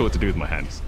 what to do with my hands.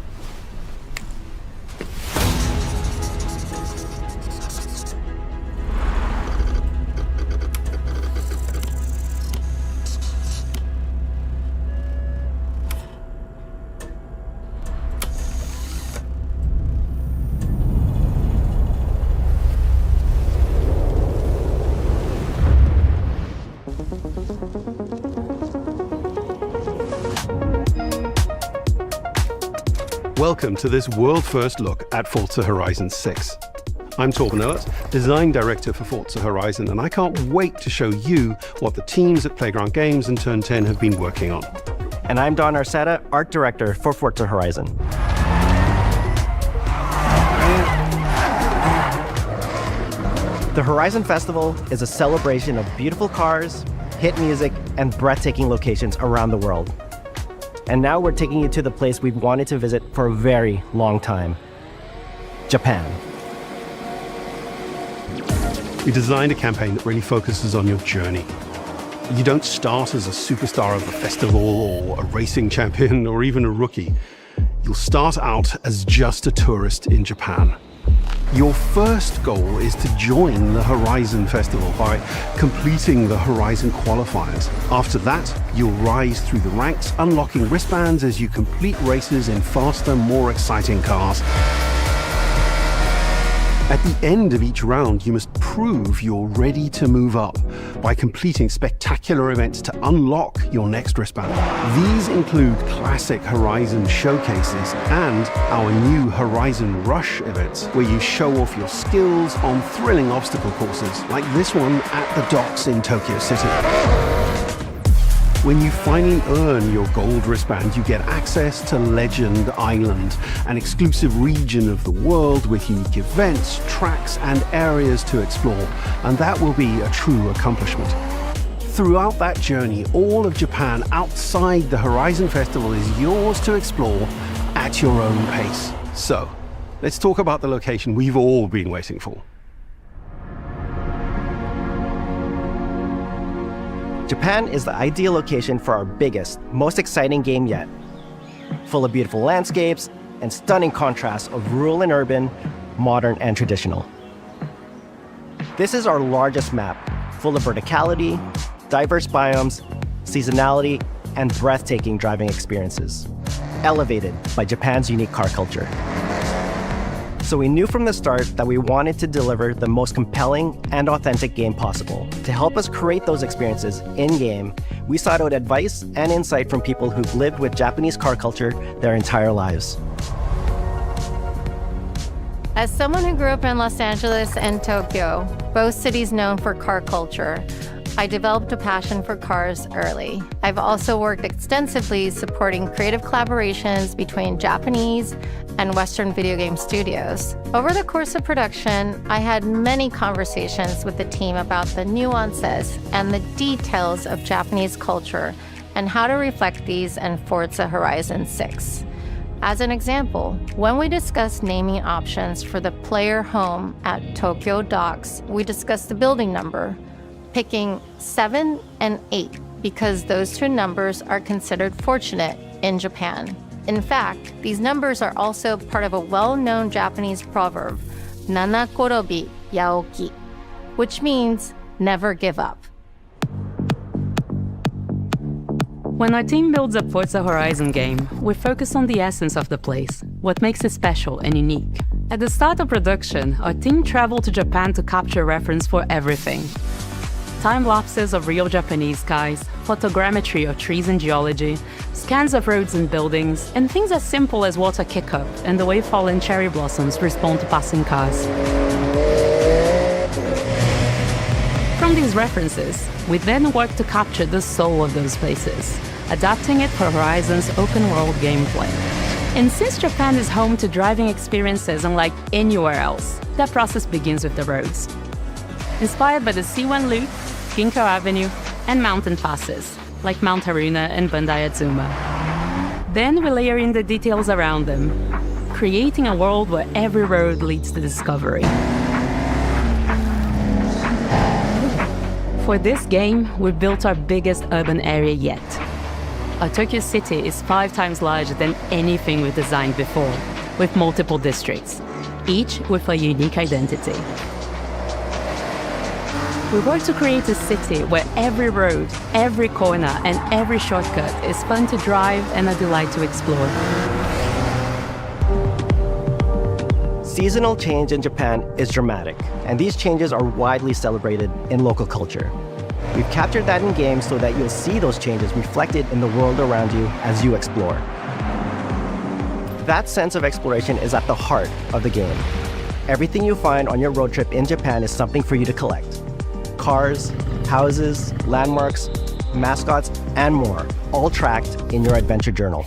Welcome to this world-first look at Forza Horizon 6. I'm Torben Ehlert, Design Director for Forza Horizon, and I can't wait to show you what the teams at Playground Games and Turn 10 have been working on. And I'm Don Arceta, Art Director for Forza Horizon. The Horizon Festival is a celebration of beautiful cars, hit music, and breathtaking locations around the world. And now we're taking you to the place we've wanted to visit for a very long time, Japan. We designed a campaign that really focuses on your journey. You don't start as a superstar of the festival or a racing champion or even a rookie. You'll start out as just a tourist in Japan. Your first goal is to join the Horizon Festival by completing the Horizon qualifiers. After that, you'll rise through the ranks, unlocking wristbands as you complete races in faster, more exciting cars. At the end of each round, you must prove you're ready to move up by completing spectacular events to unlock your next wristband. These include classic Horizon showcases and our new Horizon Rush events, where you show off your skills on thrilling obstacle courses, like this one at the docks in Tokyo City. When you finally earn your gold wristband, you get access to Legend Island, an exclusive region of the world with unique events, tracks, and areas to explore, and that will be a true accomplishment. Throughout that journey, all of Japan outside the Horizon Festival is yours to explore at your own pace. So, let's talk about the location we've all been waiting for. Japan is the ideal location for our biggest, most exciting game yet. Full of beautiful landscapes and stunning contrasts of rural and urban, modern and traditional. This is our largest map, full of verticality, diverse biomes, seasonality, and breathtaking driving experiences, elevated by Japan's unique car culture. So we knew from the start that we wanted to deliver the most compelling and authentic game possible. To help us create those experiences in-game, we sought out advice and insight from people who've lived with Japanese car culture their entire lives. As someone who grew up in Los Angeles and Tokyo, both cities known for car culture, I developed a passion for cars early. I've also worked extensively supporting creative collaborations between Japanese and Western video game studios. Over the course of production, I had many conversations with the team about the nuances and the details of Japanese culture and how to reflect these in Forza Horizon 6. As an example, when we discussed naming options for the player home at Tokyo Docks, we discussed the building number, picking 7 and 8 because those two numbers are considered fortunate in Japan. In fact, these numbers are also part of a well-known Japanese proverb, nana korobi yaoki, which means never give up. When our team builds a Forza Horizon game, we focus on the essence of the place, what makes it special and unique. At the start of production, our team traveled to Japan to capture reference for everything. Time-lapses of real Japanese skies, photogrammetry of trees and geology, scans of roads and buildings, and things as simple as water kick-up and the way fallen cherry blossoms respond to passing cars. From these references, we then work to capture the soul of those places, adapting it for Horizon's open-world gameplay. And since Japan is home to driving experiences unlike anywhere else, that process begins with the roads. Inspired by the C1 Loop, Ginkgo Avenue, and mountain passes, like Mount Haruna and Bandai Azuma. Then we layer in the details around them, creating a world where every road leads to discovery. For this game, we built our biggest urban area yet. Tokyo City is 5 times larger than anything we've designed before, with multiple districts, each with a unique identity. We work to create a city where every road, every corner, and every shortcut is fun to drive and a delight to explore. Seasonal change in Japan is dramatic, and these changes are widely celebrated in local culture. We've captured that in games so that you'll see those changes reflected in the world around you as you explore. That sense of exploration is at the heart of the game. Everything you find on your road trip in Japan is something for you to collect. Cars, houses, landmarks, mascots, and more, all tracked in your adventure journal.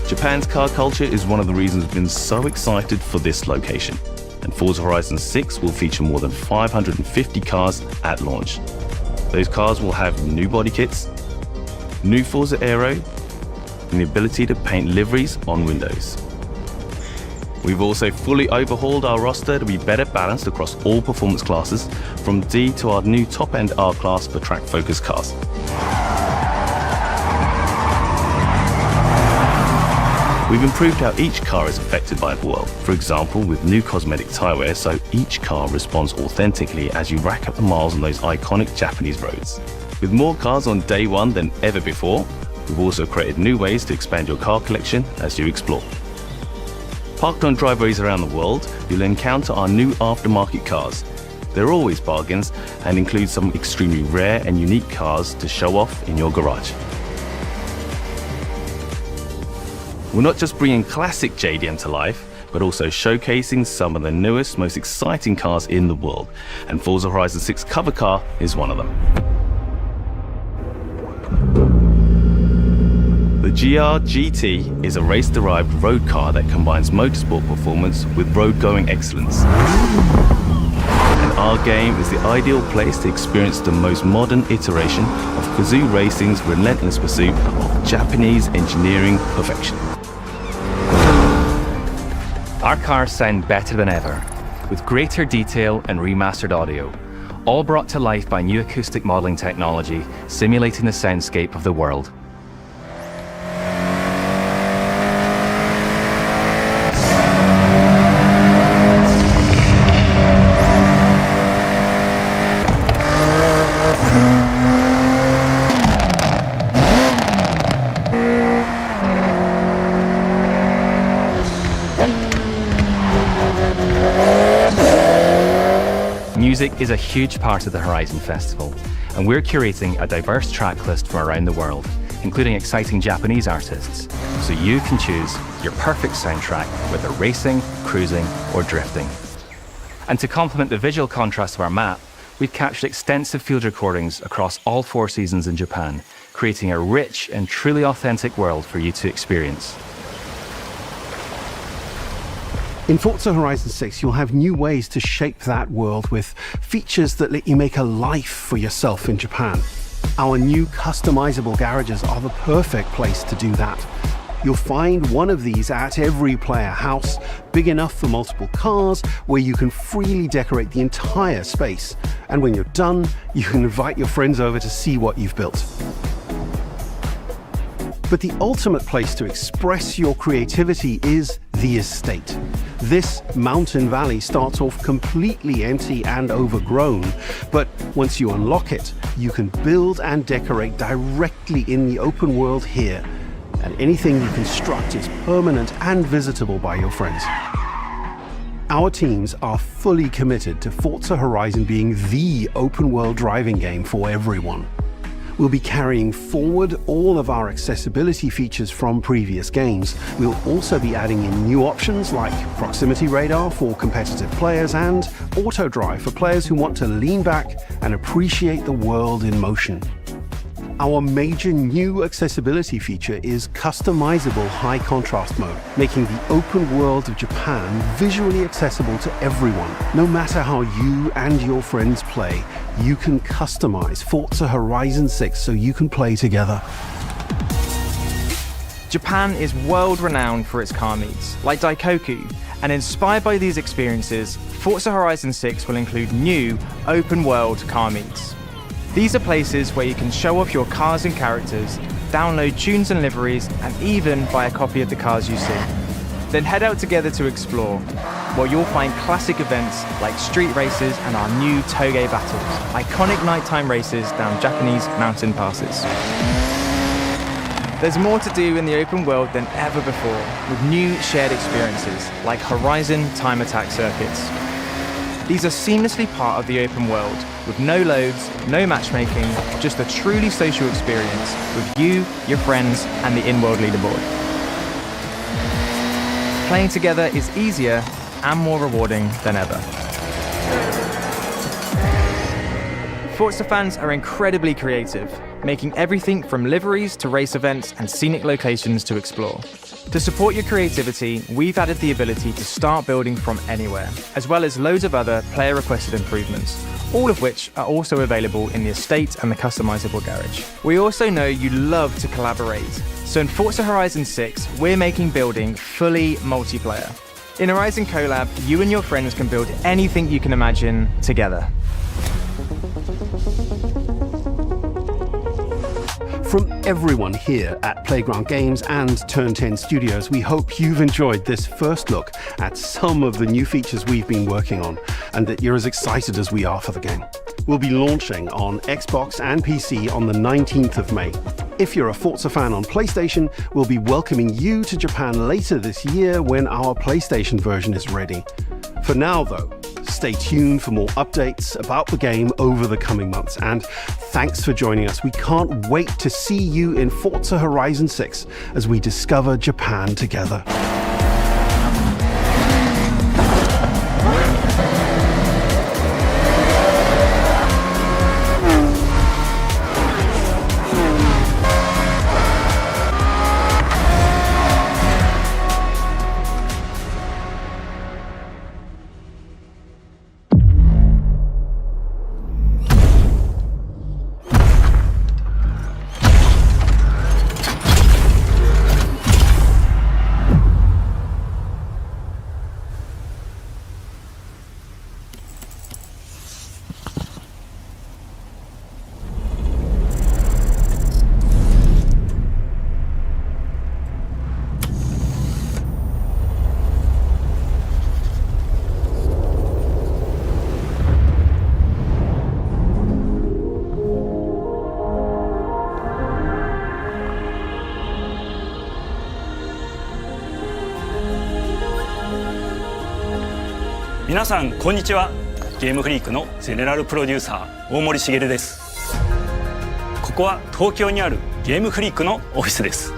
Japan's car culture is one of the reasons we've been so excited for this location. And Forza Horizon 6 will feature more than 550 cars at launch. Those cars will have new body kits, new Forza Aero, and the ability to paint liveries on windows. We've also fully overhauled our roster to be better balanced across all performance classes, from D to our new top-end R-Class for track-focused cars. We've improved how each car is affected by the world, for example with new cosmetic tyre wear so each car responds authentically as you rack up the miles on those iconic Japanese roads. With more cars on day one than ever before, we've also created new ways to expand your car collection as you explore. Parked on driveways around the world, you'll encounter our new aftermarket cars. They're always bargains and include some extremely rare and unique cars to show off in your garage. We're not just bringing classic JDM to life, but also showcasing some of the newest, most exciting cars in the world. And Forza Horizon 6 cover car is one of them. The GR GT is a race-derived road car that combines motorsport performance with road-going excellence. And our game is the ideal place to experience the most modern iteration of Kazoo Racing's relentless pursuit of Japanese engineering perfection. Our cars sound better than ever, with greater detail and remastered audio, all brought to life by new acoustic modeling technology, simulating the soundscape of the world. Music is a huge part of the Horizon Festival, and we're curating a diverse track list from around the world, including exciting Japanese artists, so you can choose your perfect soundtrack, whether racing, cruising, or drifting. And to complement the visual contrast of our map, we've captured extensive field recordings across all 4 seasons in Japan, creating a rich and truly authentic world for you to experience. In Forza Horizon 6, you'll have new ways to shape that world with features that let you make a life for yourself in Japan. Our new customizable garages are the perfect place to do that. You'll find one of these at every player house, big enough for multiple cars, where you can freely decorate the entire space. And when you're done, you can invite your friends over to see what you've built. But the ultimate place to express your creativity is the estate. This mountain valley starts off completely empty and overgrown, but once you unlock it, you can build and decorate directly in the open world here, and anything you construct is permanent and visitable by your friends. Our teams are fully committed to Forza Horizon being the open world driving game for everyone. We'll be carrying forward all of our accessibility features from previous games. We'll also be adding in new options like proximity radar for competitive players and auto drive for players who want to lean back and appreciate the world in motion. Our major new accessibility feature is customizable high contrast mode, making the open world of Japan visually accessible to everyone. No matter how you and your friends play, you can customize Forza Horizon 6 so you can play together. Japan is world-renowned for its car meets, like Daikoku, and inspired by these experiences, Forza Horizon 6 will include new open-world car meets. These are places where you can show off your cars and characters, download tunes and liveries, and even buy a copy of the cars you see. Then head out together to explore, where you'll find classic events like street races and our new Toge battles, iconic nighttime races down Japanese mountain passes. There's more to do in the open world than ever before, with new shared experiences like Horizon time attack circuits. These are seamlessly part of the open world, with no loads, no matchmaking, just a truly social experience with you, your friends, and the in-world leaderboard. Playing together is easier and more rewarding than ever. Forza fans are incredibly creative, making everything from liveries to race events and scenic locations to explore. To support your creativity, we've added the ability to start building from anywhere, as well as loads of other player-requested improvements, all of which are also available in the estate and the customizable garage. We also know you love to collaborate, so in Forza Horizon 6, we're making building fully multiplayer. In Horizon Collab, you and your friends can build anything you can imagine together. From everyone here at Playground Games and Turn 10 Studios, we hope you've enjoyed this first look at some of the new features we've been working on, and that you're as excited as we are for the game. We'll be launching on Xbox and PC on the 19th of May. If you're a Forza fan on PlayStation, we'll be welcoming you to Japan later this year when our PlayStation version is ready. For now, though, stay tuned for more updates about the game over the coming months, and thanks for joining us. We can't wait to see you in Forza Horizon 6 as we discover Japan together.皆さんこんにちは。ゲームフリークのゼネラルプロデューサー大森茂です。ここは東京にあるゲームフリークのオフィスです。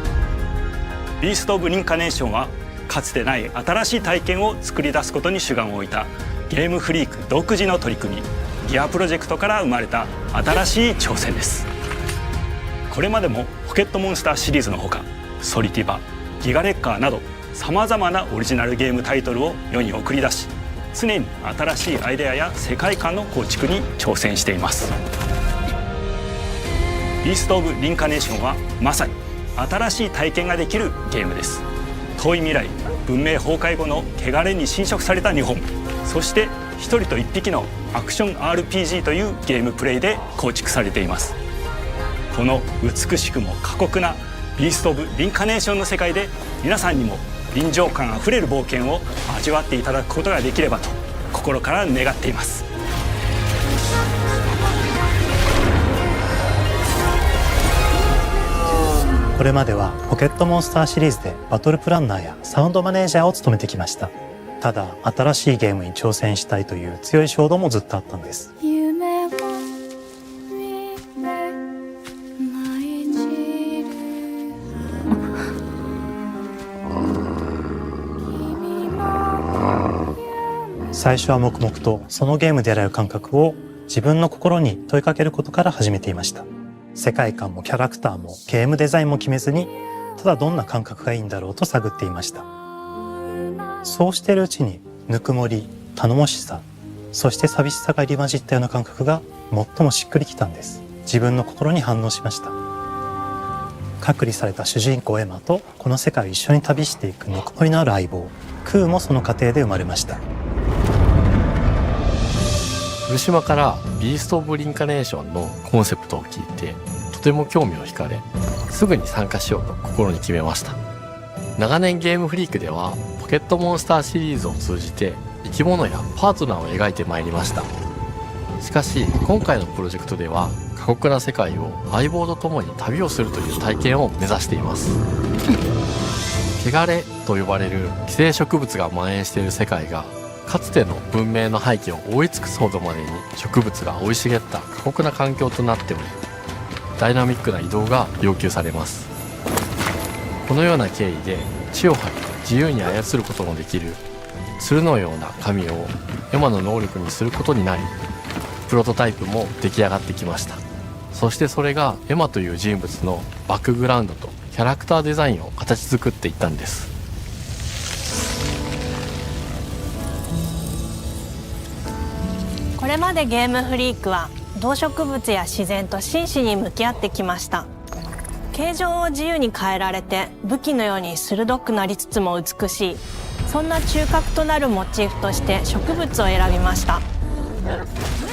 ビースト・オブ・リンカネーションはかつてない新しい体験を作り出すことに主眼を置いたゲームフリーク独自の取り組みギアプロジェクトから生まれた新しい挑戦です。これまでもポケットモンスターシリーズのほかソリティバ、ギガレッカーなどさまざまなオリジナルゲームタイトルを世に送り出し、常に新しいアイデアや世界観の構築に挑戦しています。ビースト・オブ・リンカネーションはまさに新しい体験ができるゲームです。遠い未来、文明崩壊後の汚れに侵食された日本、そして一人と一匹のアクション RPG というゲームプレイで構築されています。この美しくも過酷なビースト・オブ・リンカネーションの世界で皆さんにも臨場感あふれる冒険を味わっていただくことができればと心から願っています。これまではポケットモンスターシリーズでバトルプランナーやサウンドマネージャーを務めてきました。ただ新しいゲームに挑戦したいという強い衝動もずっとあったんです。最初は黙々とそのゲームでやれる感覚を自分の心に問いかけることから始めていました。世界観もキャラクターもゲームデザインも決めずに、ただどんな感覚がいいんだろうと探っていました。そうしているうちにぬくもり、頼もしさ、そして寂しさが入り混じったような感覚が最もしっくりきたんです。自分の心に反応しました。隔離された主人公エマとこの世界を一緒に旅していくぬくもりのある相棒クーもその過程で生まれました。古島からビースト・オブ・リンカネーションのコンセプトを聞いてとても興味を惹かれ、すぐに参加しようと心に決めました。長年ゲームフリークではポケットモンスターシリーズを通じて生き物やパートナーを描いてまいりました。しかし今回のプロジェクトでは過酷な世界を相棒と共に旅をするという体験を目指しています。汚れと呼ばれる寄生植物が蔓延している世界がかつての文明の廃棄を覆い尽くすほどまでに植物が生い茂った過酷な環境となっており、ダイナミックな移動が要求されます。このような経緯で地を吐いて自由に操ることのできる鶴のような神をエマの能力にすることになり、プロトタイプも出来上がってきました。そしてそれがエマという人物のバックグラウンドとキャラクターデザインを形作っていったんです。これまでゲームフリークは動植物や自然と真摯に向き合ってきました。形状を自由に変えられて武器のように鋭くなりつつも美しい、そんな中核となるモチーフとして植物を選びました。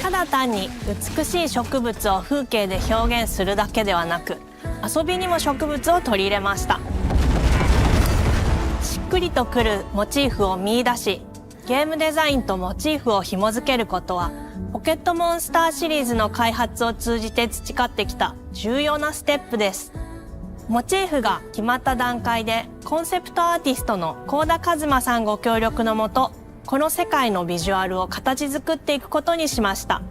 ただ単に美しい植物を風景で表現するだけではなく、遊びにも植物を取り入れました。しっくりとくるモチーフを見出し、ゲームデザインとモチーフを紐付けることはポケットモンスターシリーズの開発を通じて培ってきた重要なステップです。モチーフが決まった段階でコンセプトアーティストの幸田一馬さんご協力のもと、この世界のビジュアルを形作っていくことにしました。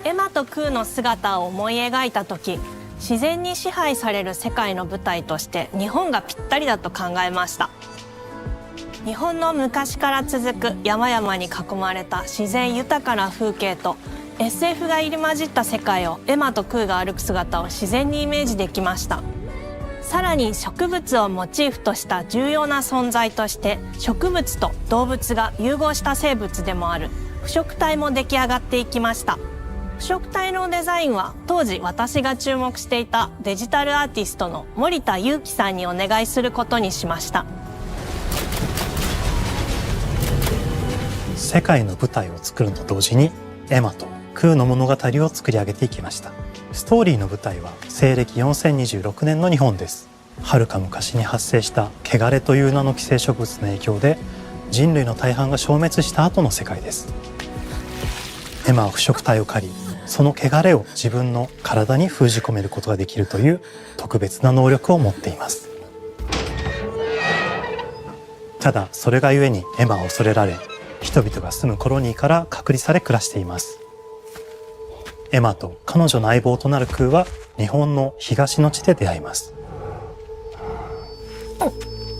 エマとクーの姿を思い描いた時、自然に支配される世界の舞台として日本がぴったりだと考えました。日本の昔から続く山々に囲まれた自然豊かな風景と SF が入り混じった世界をエマとクーが歩く姿を自然にイメージできました。さらに植物をモチーフとした重要な存在として植物と動物が融合した生物でもある腐植体も出来上がっていきました。腐植体のデザインは当時私が注目していたデジタルアーティストの森田裕樹さんにお願いすることにしました。世界の舞台を作ると同時にエマとクーの物語を作り上げていきました。ストーリーの舞台は西暦4026年の日本です。遥か昔に発生した汚れという名の寄生植物の影響で人類の大半が消滅した後の世界です。エマは腐植体を借り、その汚れを自分の体に封じ込めることができるという特別な能力を持っています。ただそれがゆえにエマは恐れられ、人々が住むコロニーから隔離され暮らしています。エマと彼女の相棒となるクーは日本の東の地で出会います。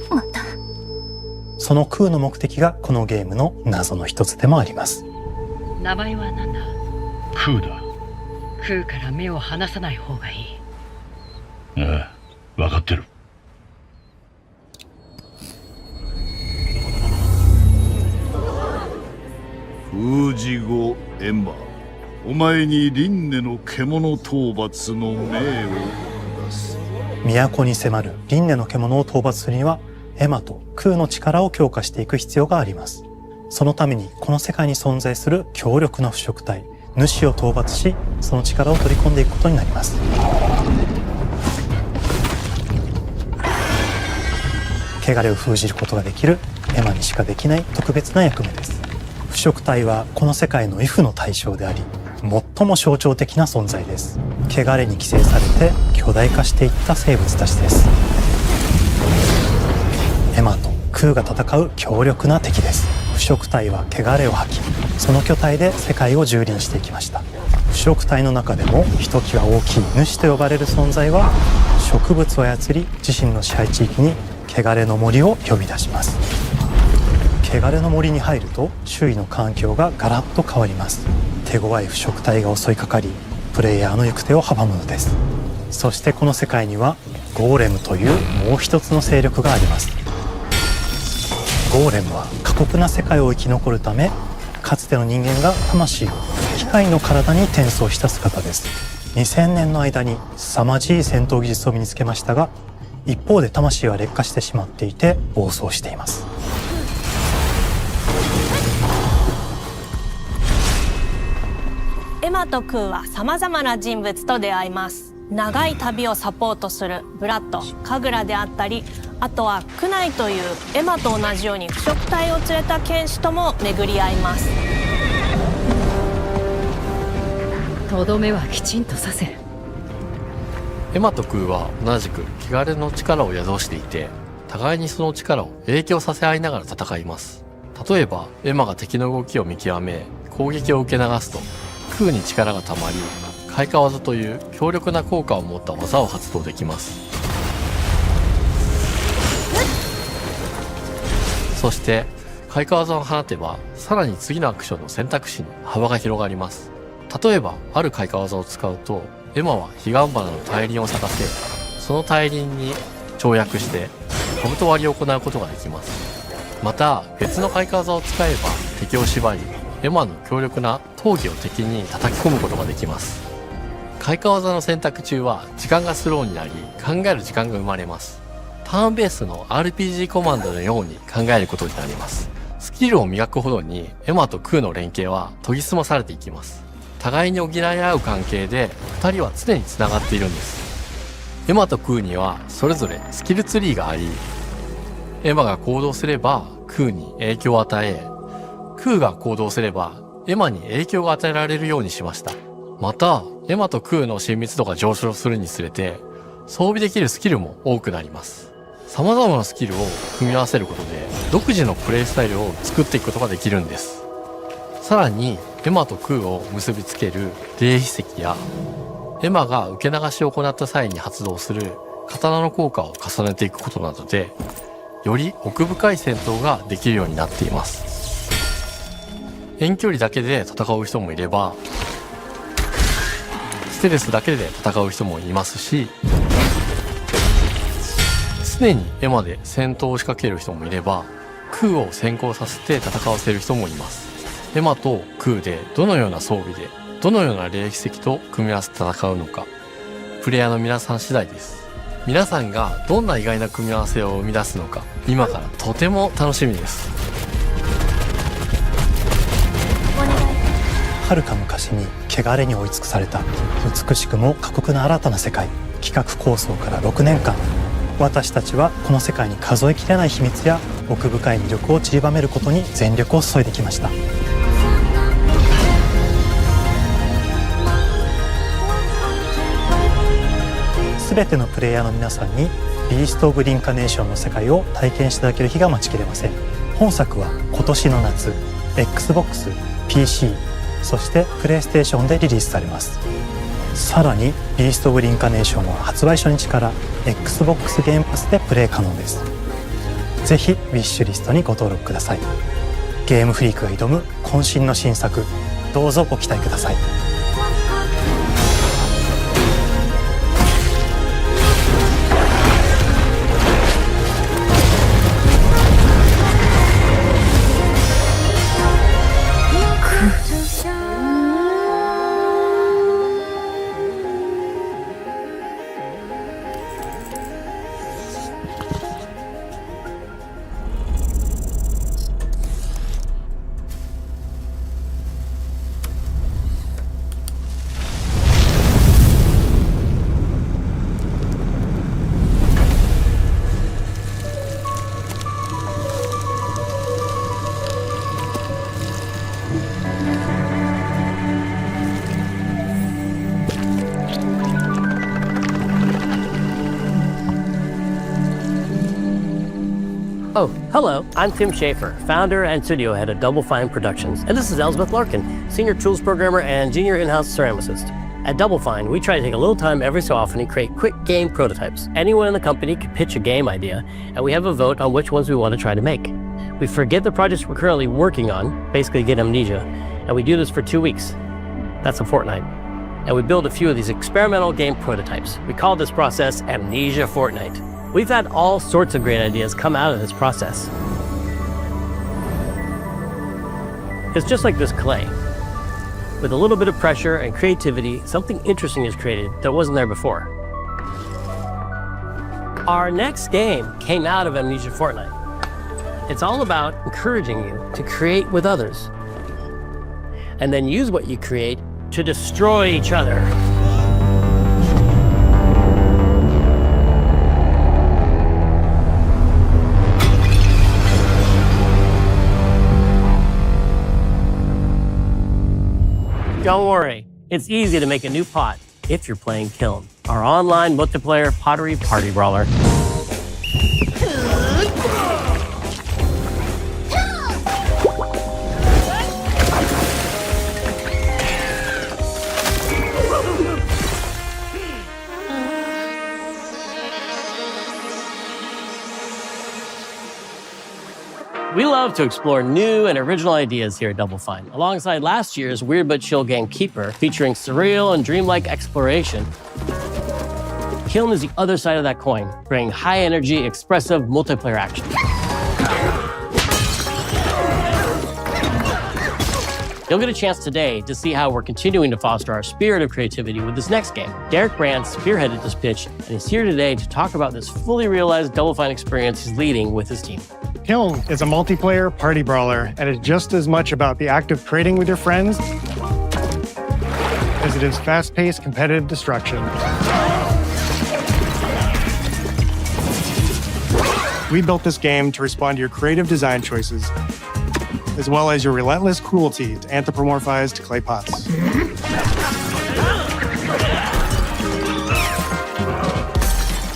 また。そのクーの目的がこのゲームの謎の一つでもあります。名前は何だ？クーだ。クーから目を離さない方がいい。ああ、わかってる。封じ後エマ、お前に輪廻の獣討伐の命を下す。都に迫る輪廻の獣を討伐するにはエマとクーの力を強化していく必要があります。そのためにこの世界に存在する強力な腐植体主を討伐し、その力を取り込んでいくことになります。汚れを封じることができるエマにしかできない特別な役目です。腐植体はこの世界の畏怖の対象であり、最も象徴的な存在です。汚れに寄生されて巨大化していった生物たちです。エマとクーが戦う強力な敵です。腐植体は汚れを吐き、その巨体で世界を蹂躙していきました。腐植体の中でもひときわ大きい主と呼ばれる存在は、植物を操り自身の支配地域に汚れの森を呼び出します。汚れの森に入ると周囲の環境がガラッと変わります。手強い腐植体が襲いかかり、プレイヤーの行く手を阻むのです。そしてこの世界にはゴーレムというもう一つの勢力があります。ゴーレムは過酷な世界を生き残るため、かつての人間が魂を機械の体に転送した姿です。2000年の間に凄まじい戦闘技術を身につけましたが、一方で魂は劣化してしまっていて暴走しています。エマとクーは様々な人物と出会います。長い旅をサポートするブラッド、カグラであったり、あとはクナイというエマと同じように腐食体を連れた剣士とも巡り合います。とどめはきちんとさせる。エマとクーは同じく汚れの力を宿していて、互いにその力を影響させ合いながら戦います。例えばエマが敵の動きを見極め攻撃を受け流すと、クーに力が溜まり開花技という強力な効果を持った技を発動できます。そして開花技を放てば、さらに次のアクションの選択肢に幅が広がります。例えばある開花技を使うと、エマは彼岸花の大輪を咲かせ、その大輪に跳躍して兜割りを行うことができます。また別の開花技を使えば敵を縛り、エマの強力な闘技を敵に叩き込むことができます。開花技の選択中は時間がスローになり、考える時間が生まれます。ターンベースの RPG コマンドのように考えることになります。スキルを磨くほどにエマとクーの連携は研ぎ澄まされていきます。互いに補い合う関係で2人は常に繋がっているんです。エマとクーにはそれぞれスキルツリーがあり、エマが行動すればクーに影響を与え、クーが行動すればエマに影響が与えられるようにしました。またエマとクーの親密度が上昇するにつれて装備できるスキルも多くなります。様々なスキルを組み合わせることで独自のプレイスタイルを作っていくことができるんです。さらにエマとクーを結びつける霊秘石や、エマが受け流しを行った際に発動する刀の効果を重ねていくことなどで、より奥深い戦闘ができるようになっています。遠距離だけで戦う人もいれば、ステルスだけで戦う人もいますし、常にエマで戦闘を仕掛ける人もいれば、クーを先行させて戦わせる人もいます。エマとクーでどのような装備でどのような霊秘石と組み合わせて戦うのか、プレイヤーの皆さん次第です。皆さんがどんな意外な組み合わせを生み出すのか、今からとても楽しみです。遥か昔に汚れに追い尽くされた美しくも過酷な新たな世界。企画構想から6年間、私たちはこの世界に数えきれない秘密や奥深い魅力を散りばめることに全力を注いできました。すべてのプレイヤーの皆さんにビースト・オブ・リンカネーションの世界を体験していただける日が待ちきれません。本作は今年の夏 Xbox、PC、そしてプレイステーションでリリースされます。さらにビースト・オブ・リンカネーションは発売初日から Xbox ゲームパスでプレイ可能です。ぜひウィッシュリストにご登録ください。ゲームフリークが挑む渾身の新作、どうぞご期待ください。Oh, hello. I'm Tim Schafer, founder and studio head of Double Fine Productions. And this is Elspeth Larkin, senior tools programmer and junior in-house ceramicist. At Double Fine, we try to take a little time every so often and create quick game prototypes. Anyone in the company can pitch a game idea, and we have a vote on which ones we want to try to make. We forget the projects we're currently working on, basically get amnesia, and we do this for 2 weeks. That's a fortnight. And we build a few of these experimental game prototypes. We call this process Amnesia Fortnight. We've had all sorts of great ideas come out of this process. It's just like this clay. With a little bit of pressure and creativity, something interesting is created that wasn't there before. Our next game came out of Amnesia Fortnight. It's all about encouraging you to create with others, and then use what you create to destroy each other. Don't worry, it's easy to make a new pot if you're playing Kiln, our online multiplayer pottery party brawler. We love to explore new and original ideas here at Double Fine, alongside last year's Weird But Chill game Keeper, featuring surreal and dreamlike exploration. Kiln is the other side of that coin, bringing high-energy, expressive multiplayer action. You'll get a chance today to see how we're continuing to foster our spirit of creativity with this next game. Derek Brandt spearheaded this pitch, and he's here today to talk about this fully realized Double Fine experience he's leading with his team. Kiln is a multiplayer party brawler, and it's just as much about the act of trading with your friends as it is fast-paced competitive destruction. We built this game to respond to your creative design choices, as well as your relentless cruelty to anthropomorphized clay pots.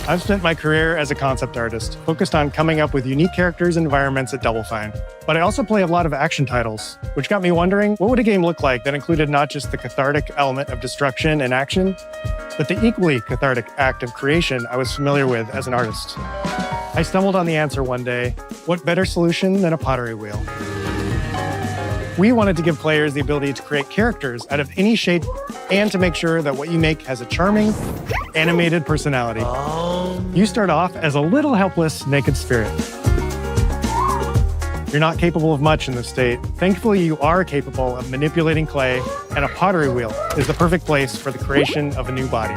I've spent my career as a concept artist, focused on coming up with unique characters and environments at Double Fine. But I also play a lot of action titles, which got me wondering, what would a game look like that included not just the cathartic element of destruction and action, but the equally cathartic act of creation I was familiar with as an artist? I stumbled on the answer one day: what better solution than a pottery wheel? We wanted to give players the ability to create characters out of any shape and to make sure that what you make has a charming, animated personality. You start off as a little helpless, naked spirit. You're not capable of much in this state. Thankfully, you are capable of manipulating clay, and a pottery wheel is the perfect place for the creation of a new body.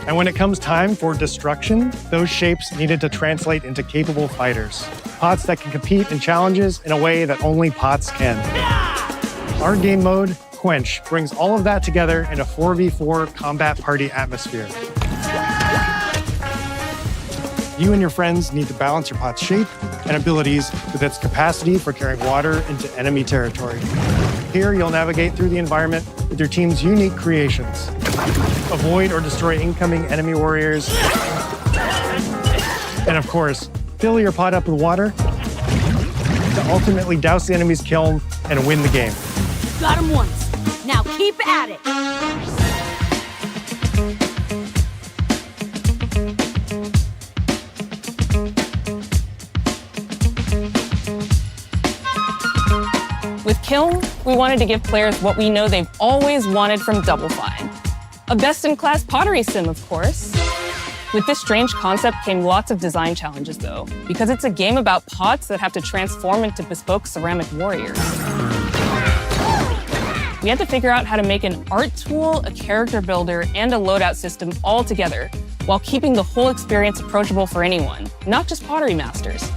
And when it comes time for destruction, those shapes needed to translate into capable fighters. Pots that can compete in challenges in a way that only pots can. Our game mode, Quench, brings all of that together in a 4v4 combat party atmosphere. You and your friends need to balance your pot's shape and abilities with its capacity for carrying water into enemy territory. Here, you'll navigate through the environment with your team's unique creations. Avoid or destroy incoming enemy warriors. And of course, fill your pot up with water to ultimately douse the enemy's kiln and win the game. Got him once. Now keep at it. With Kiln, we wanted to give players what we know they've always wanted from Double Fine. A best-in-class pottery sim, of course. With this strange concept came lots of design challenges, though, because it's a game about pots that have to transform into bespoke ceramic warriors. We had to figure out how to make an art tool, a character builder, and a loadout system all together, while keeping the whole experience approachable for anyone, not just pottery masters.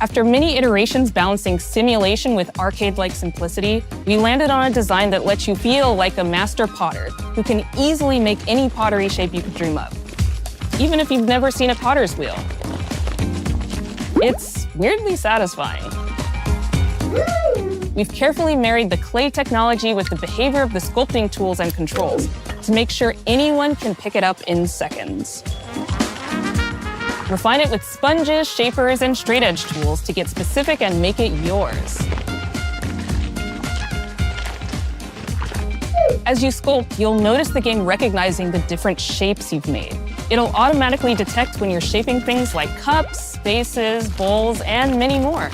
After many iterations balancing simulation with arcade-like simplicity, we landed on a design that lets you feel like a master potter who can easily make any pottery shape you could dream up, even if you've never seen a potter's wheel. It's weirdly satisfying. We've carefully married the clay technology with the behavior of the sculpting tools and controls to make sure anyone can pick it up in seconds. Refine it with sponges, shapers, and straight edge tools to get specific and make it yours. As you sculpt, you'll notice the game recognizing the different shapes you've made. It'll automatically detect when you're shaping things like cups, vases, bowls, and many more.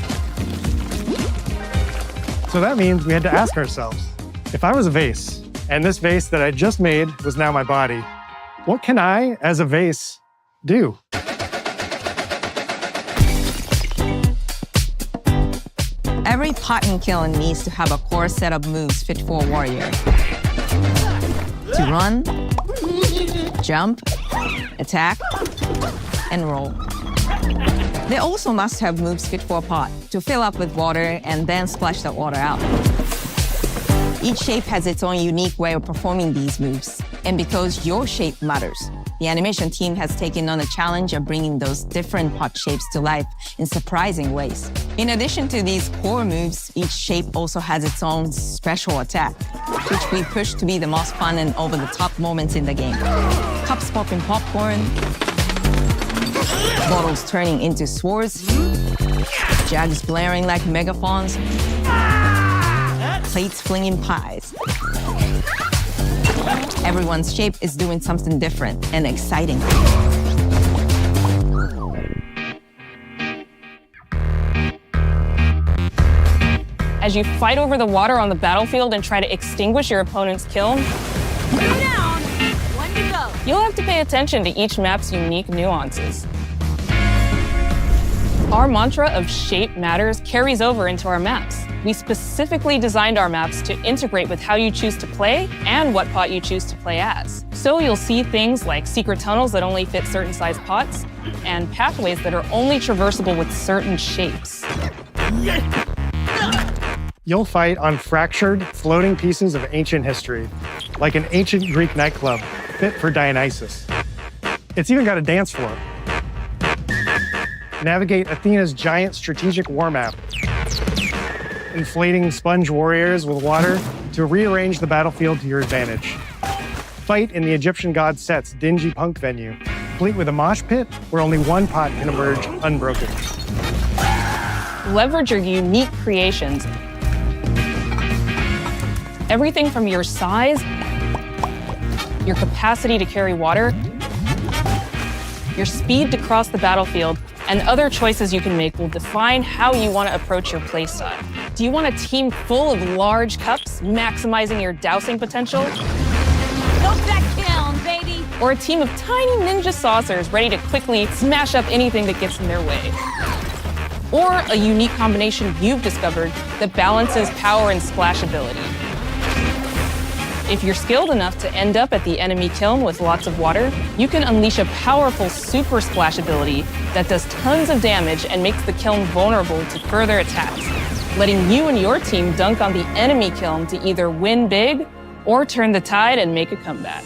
So that means we had to ask ourselves, if I was a vase, and this vase that I just made was now my body, what can I, as a vase, do? Every pot in Kiln needs to have a core set of moves fit for a warrior. To run, jump, attack, and roll. They also must have moves fit for a pot to fill up with water and then splash that water out. Each shape has its own unique way of performing these moves. And because your shape matters, the animation team has taken on the challenge of bringing those different pot shapes to life in surprising ways. In addition to these core moves, each shape also has its own special attack, which we push to be the most fun and over-the-top moments in the game. Cups popping popcorn, bottles turning into swords, jugs blaring like megaphones, plates flinging pies. Everyone's shape is doing something different and exciting. As you fight over the water on the battlefield and try to extinguish your opponent's kiln, Down. One to go. you'll have to pay attention to each map's unique nuances. Our mantra of shape matters carries over into our maps. We specifically designed our maps to integrate with how you choose to play and what pot you choose to play as. So you'll see things like secret tunnels that only fit certain size pots and pathways that are only traversable with certain shapes. You'll fight on fractured, floating pieces of ancient history, like an ancient Greek nightclub fit for Dionysus. It's even got a dance floor. Navigate Athena's giant strategic war map, inflating sponge warriors with water to rearrange the battlefield to your advantage. Fight in the Egyptian god Set's dingy punk venue, complete with a mosh pit where only one pot can emerge unbroken. Leverage your unique creations. Everything from your size, your capacity to carry water, your speed to cross the battlefield, and other choices you can make will define how you want to approach your playstyle. Do you want a team full of large cups, maximizing your dousing potential? Go that kiln, baby. Or a team of tiny ninja saucers ready to quickly smash up anything that gets in their way? Or a unique combination you've discovered that balances power and splashability? If you're skilled enough to end up at the enemy kiln with lots of water, you can unleash a powerful super splash ability that does tons of damage and makes the kiln vulnerable to further attacks, letting you and your team dunk on the enemy kiln to either win big or turn the tide and make a comeback.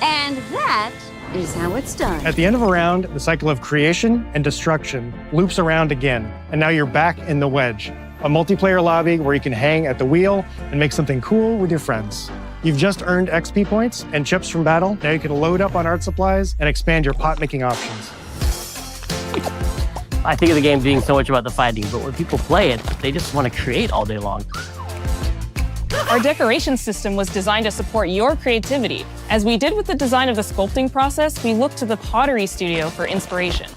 And that is how it's done. At the end of a round, the cycle of creation and destruction loops around again, and now you're back in the wedge, a multiplayer lobby where you can hang at the wheel and make something cool with your friends. You've just earned XP points and chips from battle. Now you can load up on art supplies and expand your pot-making options. I think of the game being so much about the fighting, but when people play it, they just want to create all day long. Our decoration system was designed to support your creativity. As we did with the design of the sculpting process, we looked to the Pottery Studio for inspiration.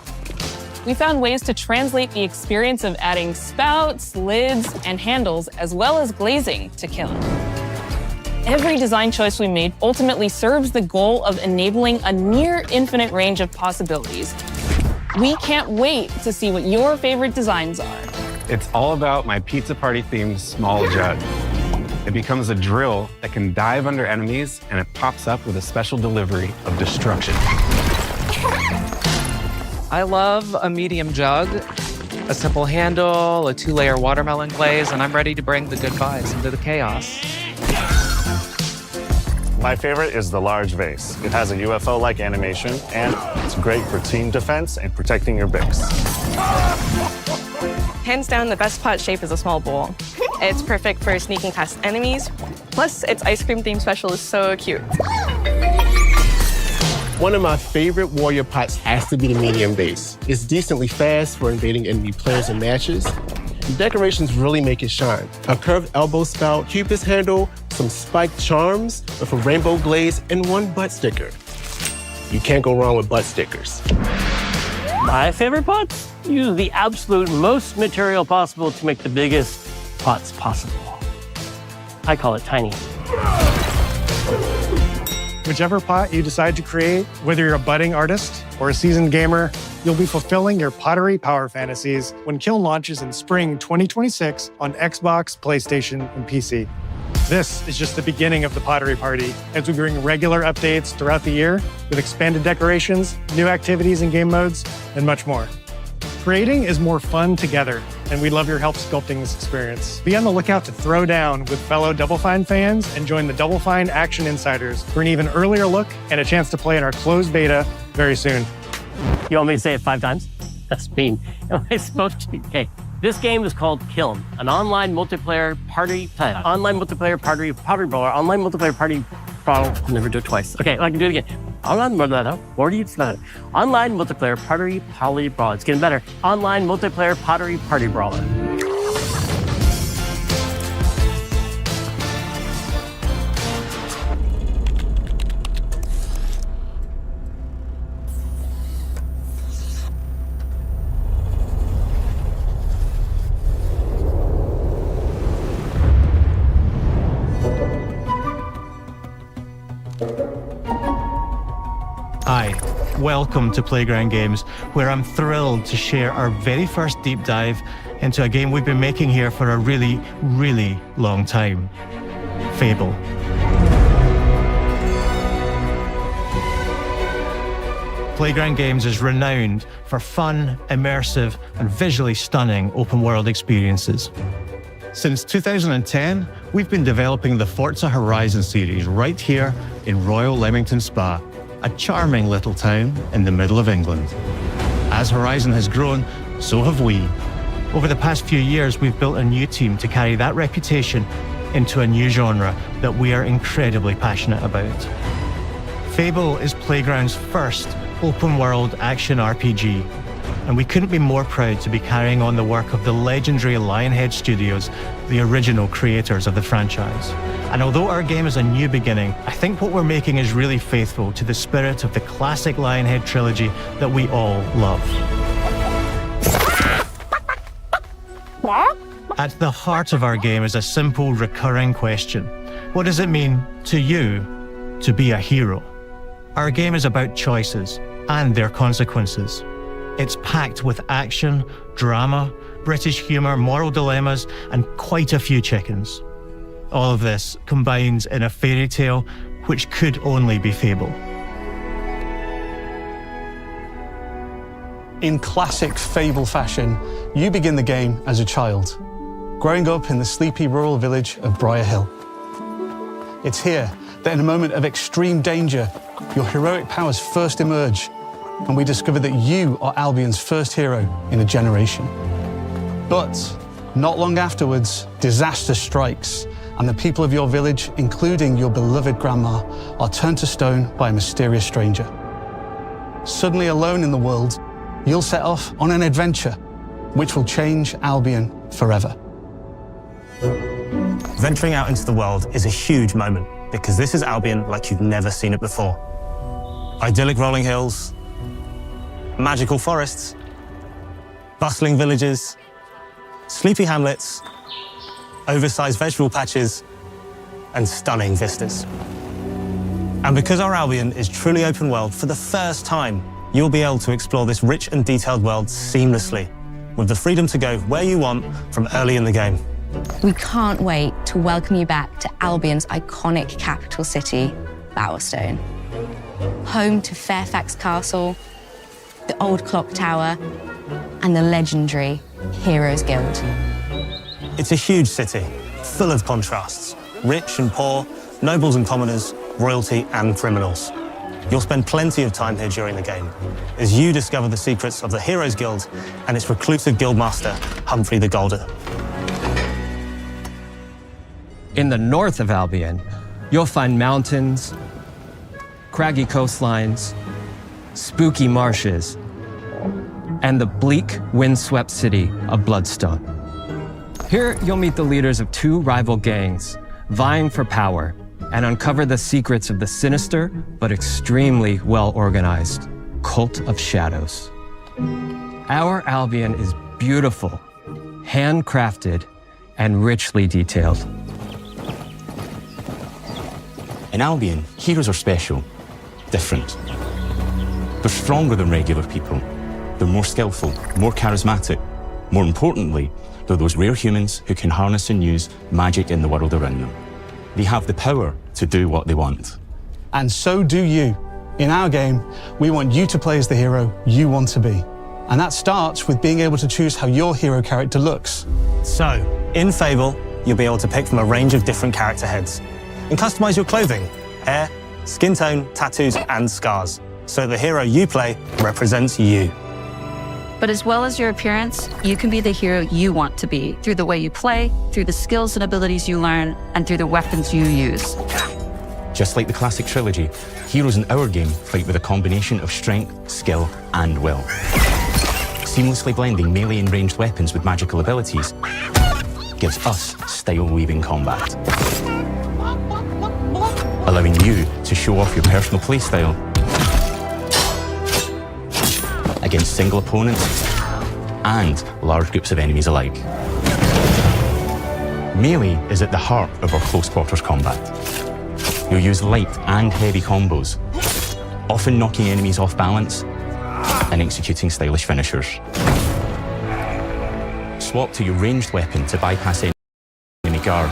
We found ways to translate the experience of adding spouts, lids, and handles, as well as glazing to kiln. Every design choice we made ultimately serves the goal of enabling a near infinite range of possibilities. We can't wait to see what your favorite designs are. It's all about my pizza party themed small jug. It becomes a drill that can dive under enemies, and it pops up with a special delivery of destruction. I love a medium jug, a simple handle, a 2-layer watermelon glaze, and I'm ready to bring the good vibes into the chaos. My favorite is the large vase. It has a UFO-like animation, and it's great for team defense and protecting your Bix. Hands down, the best pot shape is a small bowl. It's perfect for sneaking past enemies. Plus, its ice cream theme special is so cute. One of my favorite warrior pots has to be the medium base. It's decently fast for invading enemy players and matches. The decorations really make it shine. A curved elbow spout, cupid's handle, some spiked charms with a rainbow glaze, and one butt sticker. You can't go wrong with butt stickers. My favorite pots use the absolute most material possible to make the biggest pots possible. I call it tiny. Whichever pot you decide to create, whether you're a budding artist or a seasoned gamer, you'll be fulfilling your pottery power fantasies when Kiln launches in spring 2026 on Xbox, PlayStation, and PC. This is just the beginning of the Pottery Party as we bring regular updates throughout the year with expanded decorations, new activities and game modes, and much more. Creating is more fun together, and we'd love your help sculpting this experience. Be on the lookout to throw down with fellow Double Fine fans and join the Double Fine Action Insiders for an even earlier look and a chance to play in our closed beta very soon. You want me to say it 5 times? That's mean. Am I supposed to? Okay. This game is called Kill 'em, an online multiplayer party brawler, online multiplayer party brawler. I'll never do it twice. Okay, I can do it again. Online multiplayer party brawler. It's getting better. Online multiplayer party brawler. Hi, welcome to Playground Games, where I'm thrilled to share our very first deep dive into a game we've been making here for a really, really long time, Fable. Playground Games is renowned for fun, immersive, and visually stunning open-world experiences. Since 2010, we've been developing the Forza Horizon series right here in Royal Leamington Spa, a charming little town in the middle of England. As Horizon has grown, so have we. Over the past few years, we've built a new team to carry that reputation into a new genre that we are incredibly passionate about. Fable is Playground's first open-world action RPG, and we couldn't be more proud to be carrying on the work of the legendary Lionhead Studios, the original creators of the franchise. And although our game is a new beginning, I think what we're making is really faithful to the spirit of the classic Lionhead trilogy that we all love. At the heart of our game is a simple, recurring question. What does it mean to you to be a hero? Our game is about choices and their consequences. It's packed with action, drama, British humour, moral dilemmas, and quite a few chickens. All of this combines in a fairy tale which could only be Fable. In classic Fable fashion, you begin the game as a child, growing up in the sleepy rural village of Briar Hill. It's here that in a moment of extreme danger, your heroic powers first emerge, and we discover that you are Albion's first hero in a generation. But not long afterwards, disaster strikes, and the people of your village, including your beloved grandma, are turned to stone by a mysterious stranger. Suddenly alone in the world, you'll set off on an adventure which will change Albion forever. Venturing out into the world is a huge moment because this is Albion like you've never seen it before. Idyllic rolling hills, magical forests, bustling villages, sleepy hamlets, oversized vegetable patches, and stunning vistas. And because our Albion is truly open world, for the first time, you'll be able to explore this rich and detailed world seamlessly, with the freedom to go where you want from early in the game. We can't wait to welcome you back to Albion's iconic capital city, Bowerstone. Home to Fairfax Castle, the Old Clock Tower, and the legendary Heroes Guild. It's a huge city, full of contrasts, rich and poor, nobles and commoners, royalty and criminals. You'll spend plenty of time here during the game as you discover the secrets of the Heroes Guild and its reclusive guildmaster, Humphrey the Golden. In the north of Albion, you'll find mountains, craggy coastlines, spooky marshes, and the bleak, windswept city of Bloodstone. Here, you'll meet the leaders of 2 rival gangs, vying for power, and uncover the secrets of the sinister but extremely well-organized Cult of Shadows. Our Albion is beautiful, handcrafted, and richly detailed. In Albion, heroes are special, different. They're stronger than regular people. They're more skillful, more charismatic. More importantly, they're those rare humans who can harness and use magic in the world around them. They have the power to do what they want. And so do you. In our game, we want you to play as the hero you want to be. And that starts with being able to choose how your hero character looks. So, in Fable, you'll be able to pick from a range of different character heads and customize your clothing, hair, skin tone, tattoos, and scars, so the hero you play represents you. But as well as your appearance, you can be the hero you want to be through the way you play, through the skills and abilities you learn, and through the weapons you use. Just like the classic trilogy, heroes in our game fight with a combination of strength, skill, and will. Seamlessly blending melee and ranged weapons with magical abilities gives us style-weaving combat, allowing you to show off your personal playstyle against single opponents and large groups of enemies alike. Melee is at the heart of our close quarters combat. You'll use light and heavy combos, often knocking enemies off balance and executing stylish finishers. Swap to your ranged weapon to bypass enemy guard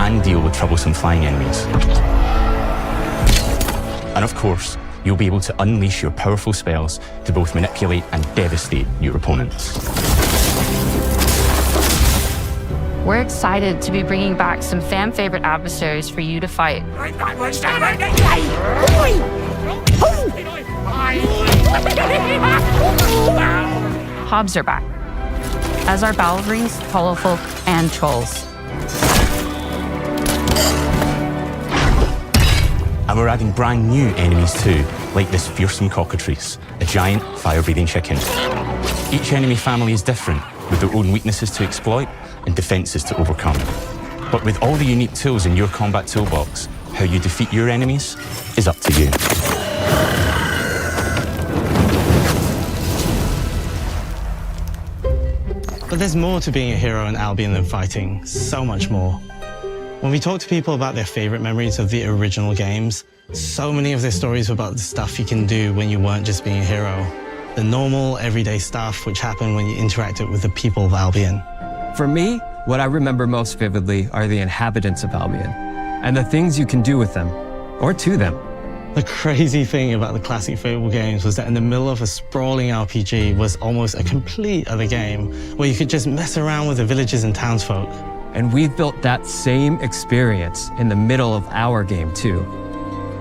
and deal with troublesome flying enemies. And of course, you'll be able to unleash your powerful spells to both manipulate and devastate your opponents. We're excited to be bringing back some fan-favorite adversaries for you to fight. Hobbs are back, as are Balverines, Hollowfolk, and Trolls. And we're adding brand new enemies too, like this fearsome cockatrice, a giant fire-breathing chicken. Each enemy family is different, with their own weaknesses to exploit and defenses to overcome. But with all the unique tools in your combat toolbox, how you defeat your enemies is up to you. But there's more to being a hero in Albion than fighting, so much more. When we talk to people about their favorite memories of the original games, so many of their stories were about the stuff you can do when you weren't just being a hero. The normal, everyday stuff which happened when you interacted with the people of Albion. For me, what I remember most vividly are the inhabitants of Albion and the things you can do with them, or to them. The crazy thing about the classic Fable games was that in the middle of a sprawling RPG was almost a complete other game where you could just mess around with the villages and townsfolk. And we've built that same experience in the middle of our game too.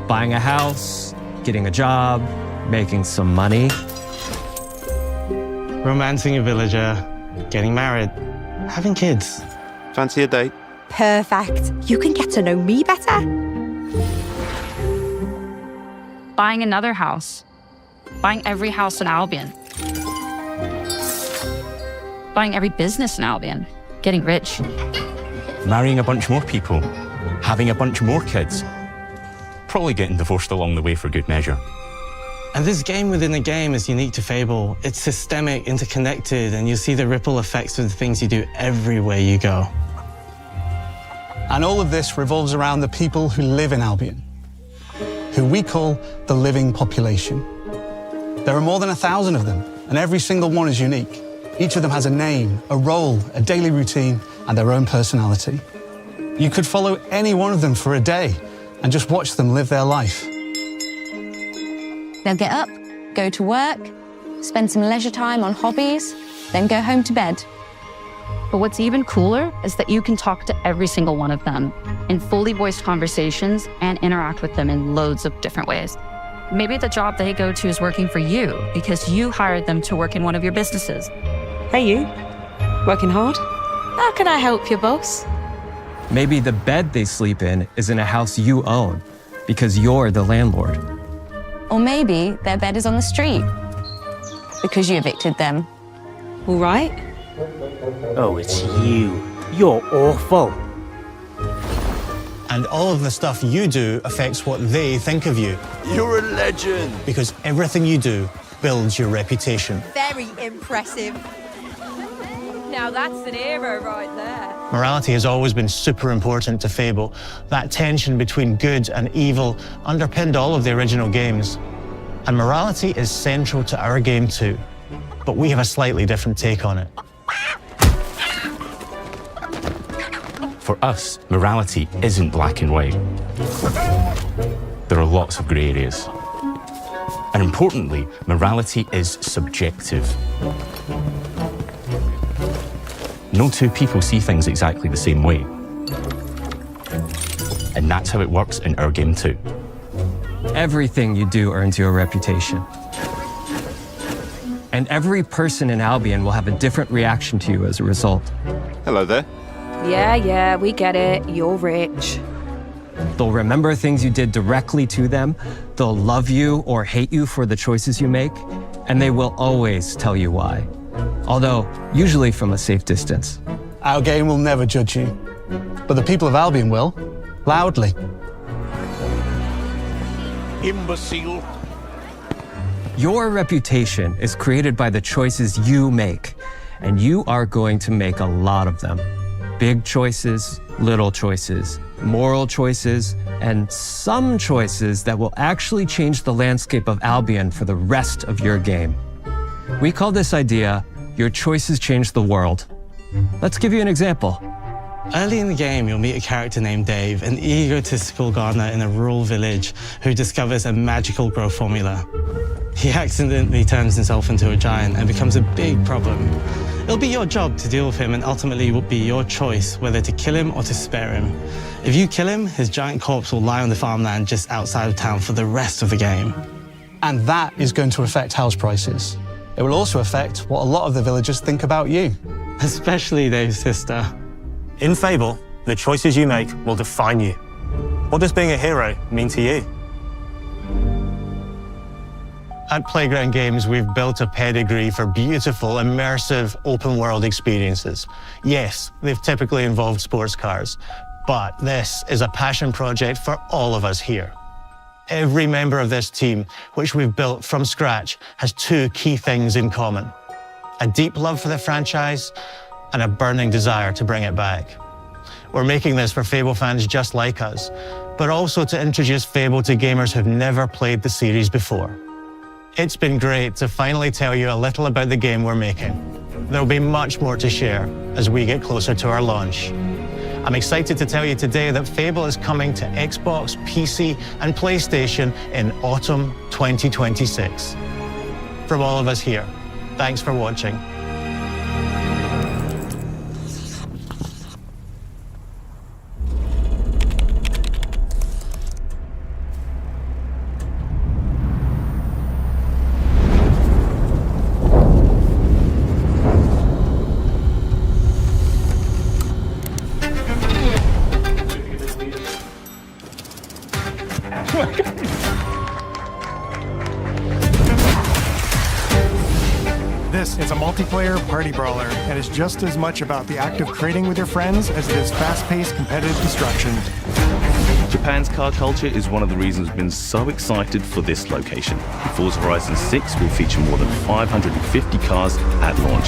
Buying a house, getting a job, making some money. Romancing a villager, getting married, having kids. Fancy a date? Perfect. You can get to know me better. Buying another house. Buying every house in Albion. Buying every business in Albion. Getting rich. Marrying a bunch more people, having a bunch more kids, probably getting divorced along the way for good measure. And this game within a game is unique to Fable. It's systemic, interconnected, and you see the ripple effects of the things you do everywhere you go. And all of this revolves around the people who live in Albion, who we call the living population. There are more than 1,000 of them, and every single one is unique. Each of them has a name, a role, a daily routine, and their own personality. You could follow any one of them for a day and just watch them live their life. They'll get up, go to work, spend some leisure time on hobbies, then go home to bed. But what's even cooler is that you can talk to every single one of them in fully voiced conversations and interact with them in loads of different ways. Maybe the job they go to is working for you because you hired them to work in one of your businesses. Hey you, working hard? How can I help you, boss? Maybe the bed they sleep in is in a house you own because you're the landlord. Or maybe their bed is on the street because you evicted them. All right. Oh, it's you. You're awful. And all of the stuff you do affects what they think of you. You're a legend. Because everything you do builds your reputation. Very impressive. Now that's an hero right there. Morality has always been super important to Fable. That tension between good and evil underpinned all of the original games. And morality is central to our game too. But we have a slightly different take on it. For us, morality isn't black and white. There are lots of grey areas. And importantly, morality is subjective. No two people see things exactly the same way. And that's how it works in our game too. Everything you do earns you a reputation. And every person in Albion will have a different reaction to you as a result. Hello there. Yeah, we get it. You're rich. They'll remember things you did directly to them, they'll love you or hate you for the choices you make, and they will always tell you why. Although, usually from a safe distance. Our game will never judge you, but the people of Albion will, loudly. Imbecile. Your reputation is created by the choices you make, and you are going to make a lot of them. Big choices, little choices, moral choices, and some choices that will actually change the landscape of Albion for the rest of your game. We call this idea, your choices change the world. Let's give you an example. Early in the game, you'll meet a character named Dave, an egotistical gardener in a rural village who discovers a magical growth formula. He accidentally turns himself into a giant and becomes a big problem. It'll be your job to deal with him, and ultimately it will be your choice whether to kill him or to spare him. If you kill him, his giant corpse will lie on the farmland just outside of town for the rest of the game. And that is going to affect house prices. It will also affect what a lot of the villagers think about you. Especially Dave's sister. In Fable, the choices you make will define you. What does being a hero mean to you? At Playground Games, we've built a pedigree for beautiful, immersive, open-world experiences. Yes, they've typically involved sports cars, but this is a passion project for all of us here. Every member of this team, which we've built from scratch, has two key things in common: a deep love for the franchise and a burning desire to bring it back. We're making this for Fable fans just like us, but also to introduce Fable to gamers who've never played the series before. It's been great to finally tell you a little about the game we're making. There'll be much more to share as we get closer to our launch. I'm excited to tell you today that Fable is coming to Xbox, PC, and PlayStation in autumn 2026. From all of us here, thanks for watching. This is a multiplayer party brawler and is just as much about the act of creating with your friends as it is fast-paced competitive destruction. Japan's car culture is one of the reasons we've been so excited for this location. Forza Horizon 6 will feature more than 550 cars at launch.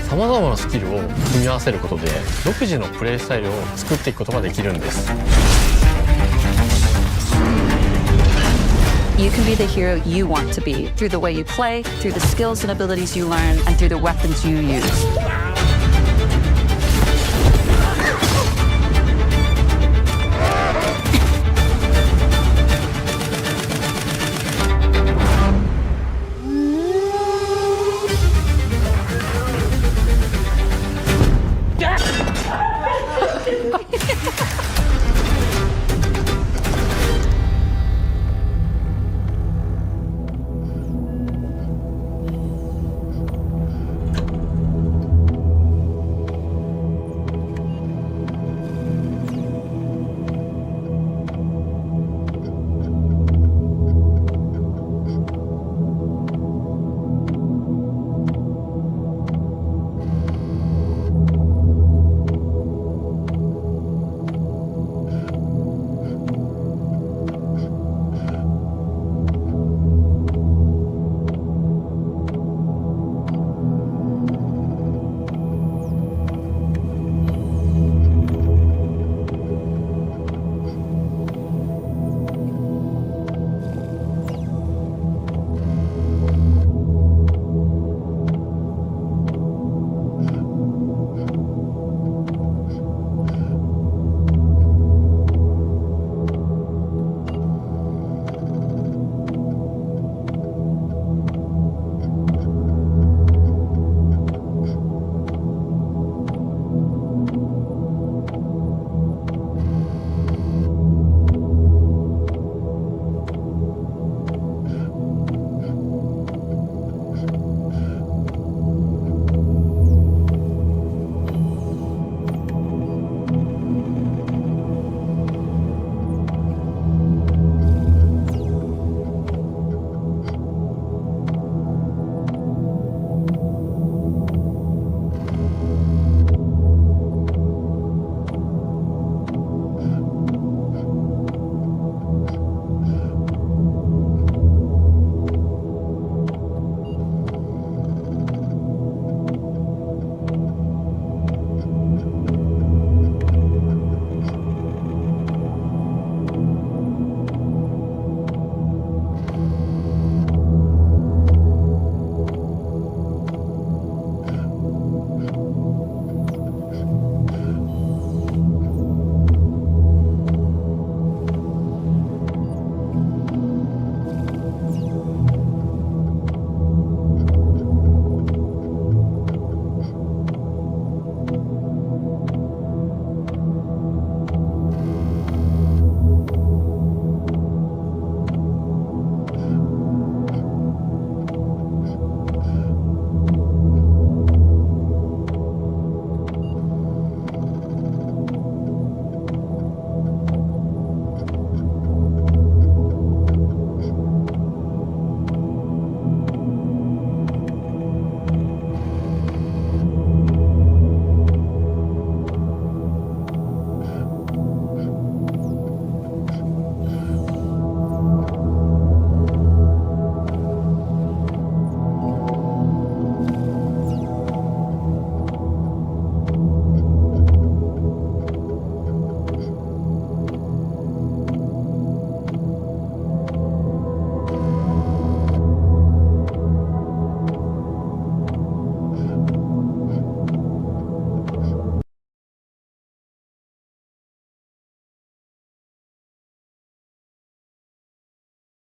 さまざまなスキルを組み合わせることで独自のプレイスタイルを作っていくことができるんです。 You can be the hero you want to be through the way you play, through the skills and abilities you learn, and through the weapons you use.